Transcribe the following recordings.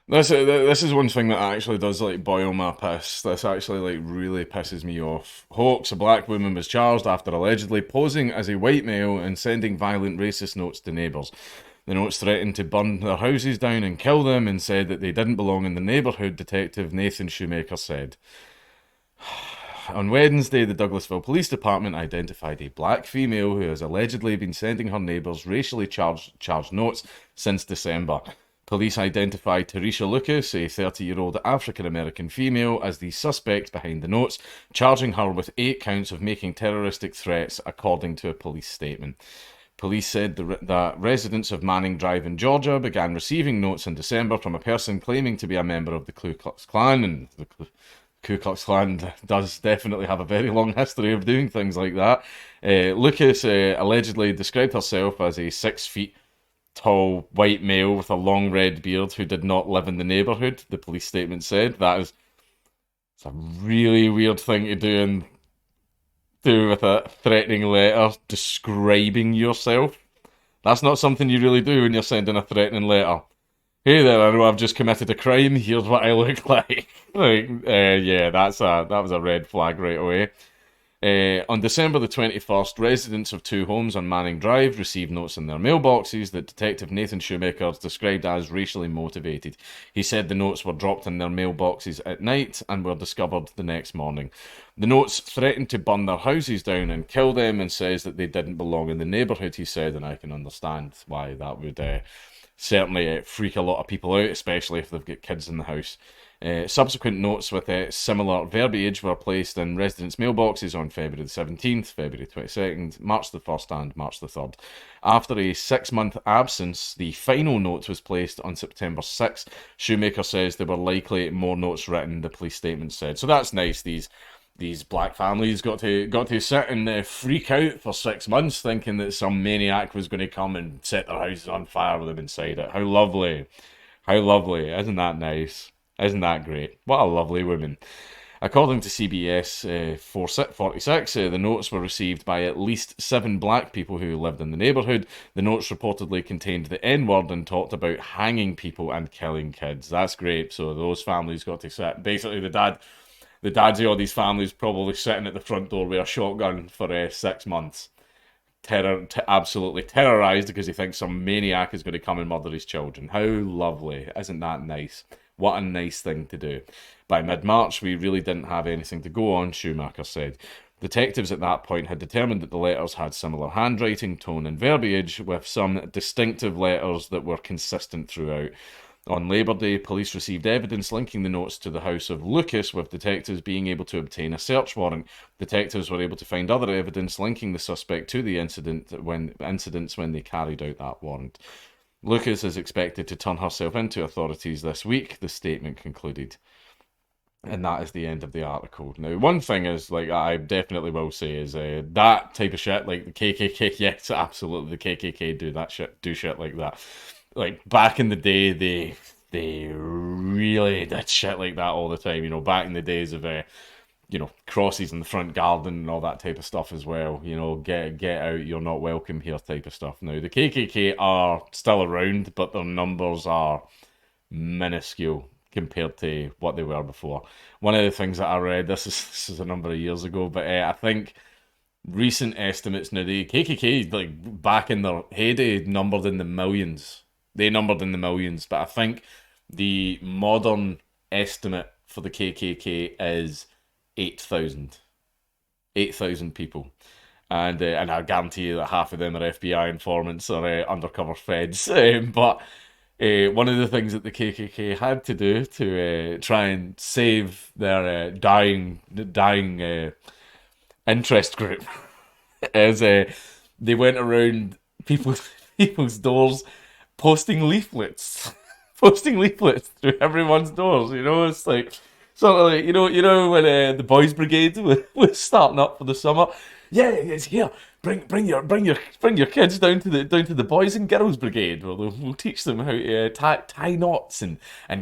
This is one thing that actually does like boil my piss. This actually like really pisses me off. Hoax: a black woman was charged after allegedly posing as a white male and sending violent racist notes to neighbours. The notes threatened to burn their houses down and kill them and said that they didn't belong in the neighbourhood, Detective Nathan Shoemaker said. On Wednesday, the Douglasville Police Department identified a black female who has allegedly been sending her neighbours racially charged notes since December. Police identified Tarisha Lucas, a 30-year-old African American female, as the suspect behind the notes, charging her with 8 counts of making terroristic threats, according to a police statement. Police said that residents of Manning Drive in Georgia began receiving notes in December from a person claiming to be a member of the Ku Klux Klan, and the Ku Klux Klan does definitely have a very long history of doing things like that. Lucas allegedly described herself as a 6 feet tall white male with a long red beard who did not live in the neighbourhood, the police statement said. It's a really weird thing to do with a threatening letter describing yourself. That's not something you really do when you're sending a threatening letter. Hey there, I know I've just committed a crime. Here's what I look like. Yeah, that was a red flag right away. On December the 21st, residents of 2 homes on Manning Drive received notes in their mailboxes that Detective Nathan Shoemaker described as racially motivated. He said the notes were dropped in their mailboxes at night and were discovered the next morning. The notes threatened to burn their houses down and kill them, and says that they didn't belong in the neighbourhood, he said, and I can understand why that would certainly freak a lot of people out, especially if they've got kids in the house. Subsequent notes with similar verbiage were placed in residents' mailboxes on February the 17th, February 22nd, March the 1st, and March the 3rd. After a 6-month absence, the final note was placed on September 6th. Shoemaker says there were likely more notes written, the police statement said. So that's nice. These black families got to sit and freak out for 6 months, thinking that some maniac was going to come and set their houses on fire with them inside it. How lovely! How lovely! Isn't that nice? Isn't that great? What a lovely woman. According to CBS 446, the notes were received by at least 7 black people who lived in the neighbourhood. The notes reportedly contained the N-word and talked about hanging people and killing kids. That's great. So those families got to sit. Basically, the dads of all these families probably sitting at the front door with a shotgun for 6 months. Absolutely terrorised because he thinks some maniac is going to come and murder his children. How lovely. Isn't that nice? What a nice thing to do. By mid-March, we really didn't have anything to go on, Schumacher said. Detectives at that point had determined that the letters had similar handwriting, tone, and verbiage, with some distinctive letters that were consistent throughout. On Labour Day, police received evidence linking the notes to the house of Lucas, with detectives being able to obtain a search warrant. Detectives were able to find other evidence linking the suspect to the incidents when they carried out that warrant. Lucas is expected to turn herself into authorities this week, the statement concluded. And that is the end of the article. Now, one thing is, like, I definitely will say is that type of shit, like the KKK, yes, absolutely, the KKK do shit like that. Like, back in the day, they really did shit like that all the time. You know, back in the days of crosses in the front garden and all that type of stuff as well. You know, get out, you're not welcome here type of stuff. Now, the KKK are still around, but their numbers are minuscule compared to what they were before. One of the things that I read, this is a number of years ago, but I think recent estimates now, the KKK, like back in their heyday, numbered in the millions. They numbered in the millions, but I think the modern estimate for the KKK is 8,000. 8,000 people. And I guarantee you that half of them are FBI informants or undercover feds. But one of the things that the KKK had to do to try and save their dying interest group is they went around people's doors posting leaflets, posting leaflets through everyone's doors. You know, it's like sort of like when the boys' brigade was starting up for the summer. Yeah, it's here. Bring your kids down to the boys and girls brigade. We'll teach them how to tie knots and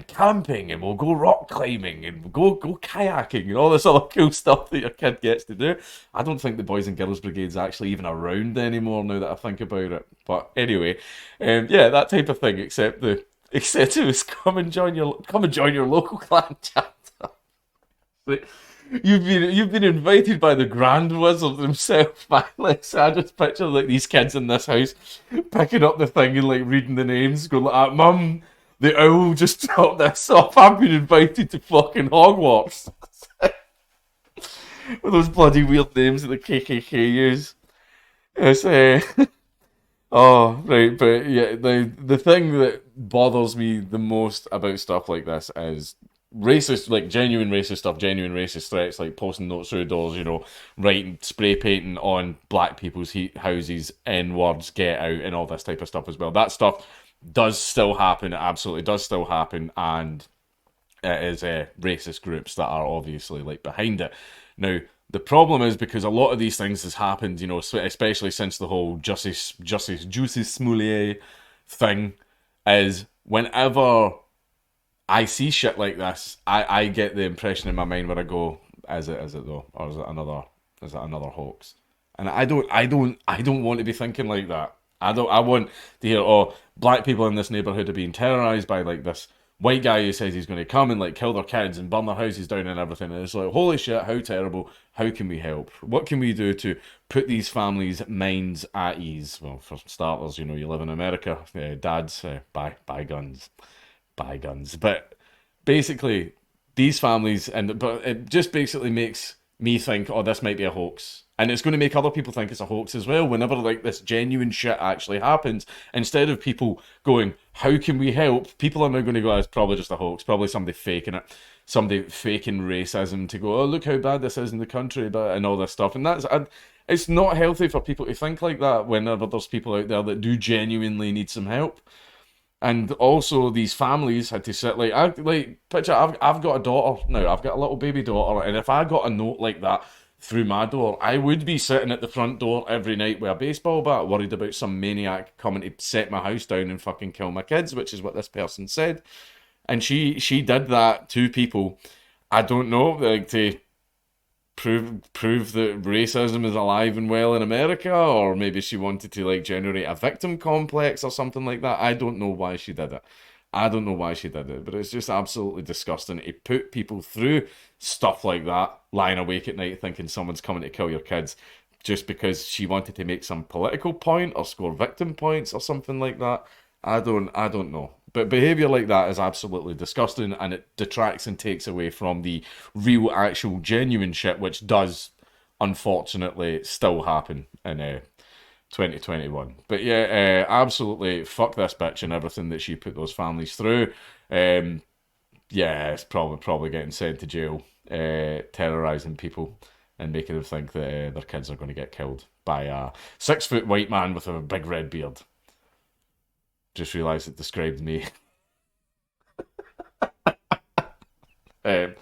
camping, and we'll go rock climbing and we'll go kayaking and all this other cool stuff that your kid gets to do. I don't think the boys and girls brigade's actually even around anymore now that I think about it. But anyway, yeah, that type of thing. Except He said to us, come and join your local clan chapter. Like, you've been invited by the Grand Wizard himself, by like, so I just picture like these kids in this house picking up the thing and like reading the names, going like, Mum, the owl just dropped this off. I've been invited to fucking Hogwarts. With those bloody weird names that the KKK use. It's oh right, but yeah, the thing that bothers me the most about stuff like this is racist, like genuine racist stuff, genuine racist threats, like posting notes through doors, writing, spray painting on black people's houses, N words, get out, and all this type of stuff as well. That stuff does still happen. It absolutely does still happen, and it is racist groups that are obviously like behind it. Now, the problem is because a lot of these things has happened, especially since the whole Justice Smollett thing, is whenever I see shit like this, I get the impression in my mind where I go, is it though, or is it another hoax? And I don't want to be thinking like that. I want to hear, oh, black people in this neighborhood are being terrorized by like this white guy who says he's going to come and like kill their kids and burn their houses down and everything. And it's like, holy shit, how terrible. How can we help? What can we do to put these families' minds at ease? Well, for starters, you live in America. Dads, buy guns. Buy guns. But basically, these families, but it just basically makes me think, oh, this might be a hoax. And it's going to make other people think it's a hoax as well. Whenever like this genuine shit actually happens, instead of people going, how can we help? People are now going to go, oh, it's probably just a hoax. Probably somebody faking it. Somebody faking racism to go, oh, look how bad this is in the country, and all this stuff. And it's not healthy for people to think like that whenever there's people out there that do genuinely need some help. And also, these families had to sit picture. I've got a daughter now. I've got a little baby daughter, and if I got a note like that through my door, I would be sitting at the front door every night with a baseball bat, worried about some maniac coming to set my house down and fucking kill my kids, which is what this person said. And she did that to people. I don't know, like to prove that racism is alive and well in America, or maybe she wanted to like generate a victim complex or something like that. I don't know why she did it. I don't know why she did it, but it's just absolutely disgusting to put people through stuff like that, lying awake at night thinking someone's coming to kill your kids just because she wanted to make some political point or score victim points or something like that. I don't know. But behaviour like that is absolutely disgusting, and it detracts and takes away from the real, actual, genuine shit, which does, unfortunately, still happen in 2021. But yeah, absolutely fuck this bitch and everything that she put those families through. Yeah, it's probably getting sent to jail, terrorising people and making them think that their kids are going to get killed by a 6-foot white man with a big red beard. Just realised it described me. I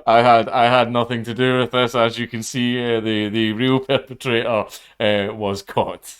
had nothing to do with this, as you can see. The real perpetrator was caught.